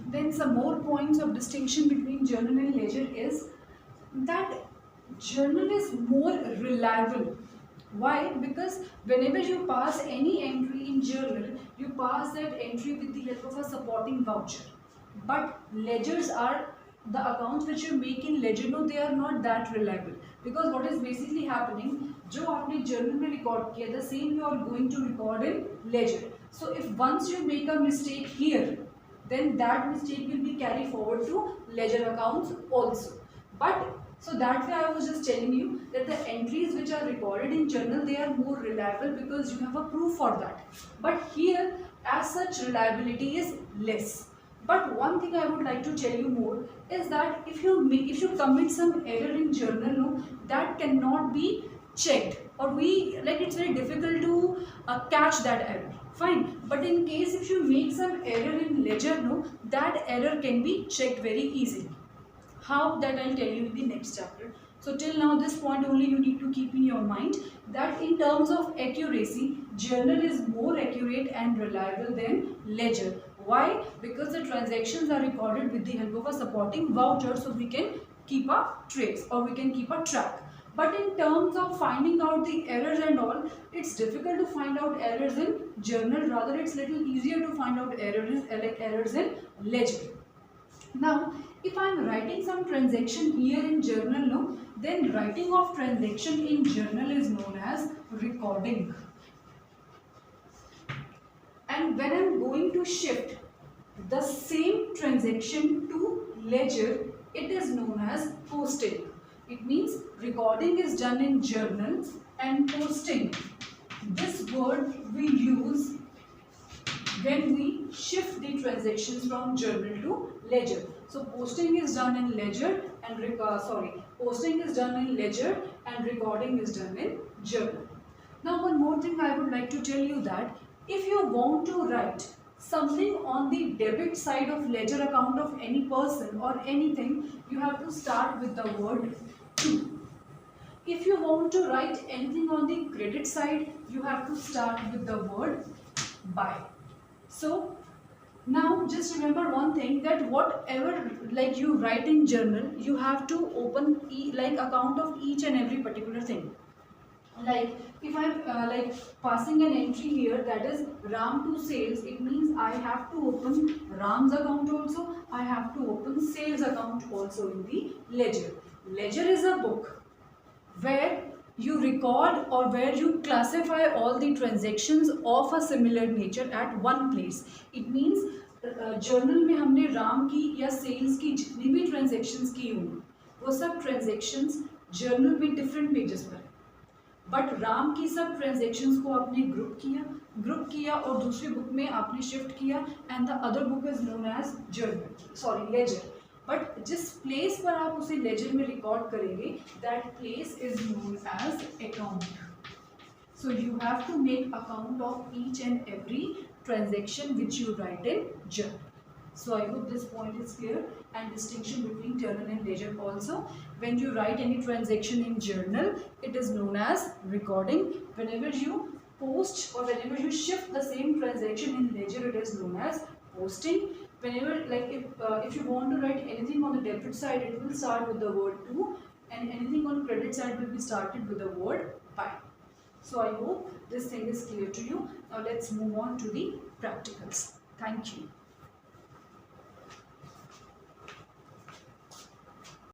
Then some more points of distinction between journal and ledger is that journal is more reliable. Why? Because whenever you pass any entry in journal, you pass that entry with the help of a supporting voucher. But ledgers are the accounts which you make in ledger, no, they are not that reliable. Because what is basically happening, जो आपने journal में record किया, the same you are going to record in ledger. So if once you make a mistake here, then that mistake will be carried forward to ledger accounts also. But so that's why I was just telling you that the entries which are recorded in journal, they are more reliable because you have a proof for that. But here, as such, reliability is less. But one thing I would like to tell you more is that if you commit some error in journal, no, that cannot be checked, or it's very difficult to catch that error. Fine, but in case if you make some error in ledger, no, that error can be checked very easily. How? That I'll tell you in the next chapter. So till now, this point only you need to keep in your mind, that in terms of accuracy, journal is more accurate and reliable than ledger. Why? Because the transactions are recorded with the help of a supporting voucher, so we can keep a trace, or we can keep a track. But in terms of finding out the errors and all, it's difficult to find out errors in journal. Rather, it's little easier to find out errors in ledger. Now, if I am writing some transaction here in journal, no, then writing of transaction in journal is known as recording. And when I am going to shift the same transaction to ledger, it is known as posting. It means recording is done in journal and posting, this word we use when we shift the transactions from journal to ledger. So posting is done in ledger and posting is done in ledger and recording is done in journal. Now one more thing I would like to tell you, that if you want to write something on the debit side of ledger account of any person or anything, you have to start with the word to. If you want to write anything on the credit side, you have to start with the word by. So now just remember one thing, that whatever you write in journal, you have to open account of each and every particular thing. Like if I'm passing an entry here, that is Ram to sales, it means I have to open Ram's account also, I have to open sales account also in the ledger. Ledger is a book where you record or where you classify all the transactions of a similar nature at one place. It means journal में हमने राम की या sales की जितनी भी transactions की होंगी, वो सब ट्रांजेक्शन्स जर्नल में डिफरेंट पेजेस पर, बट राम की सब ट्रांजेक्शन्स को आपने ग्रुप किया और दूसरी बुक में आपने शिफ्ट किया, and the other book is known as ledger. But जिस प्लेस पर आप उसे लेजर में रिकॉर्ड करेंगे, that place is known as account. So you have to make account of each and every transaction which you write in journal. So I hope this point is clear, and distinction between journal and ledger also. When you write any transaction in journal, it is known as recording. Whenever you post or whenever you shift the same transaction in ledger, it is known as posting. Whenever if you want to write anything on the debit side, it will start with the word to, and anything on credit side will be started with the word by. So I hope this thing is clear to you. Now let's move on to the practicals. Thank you.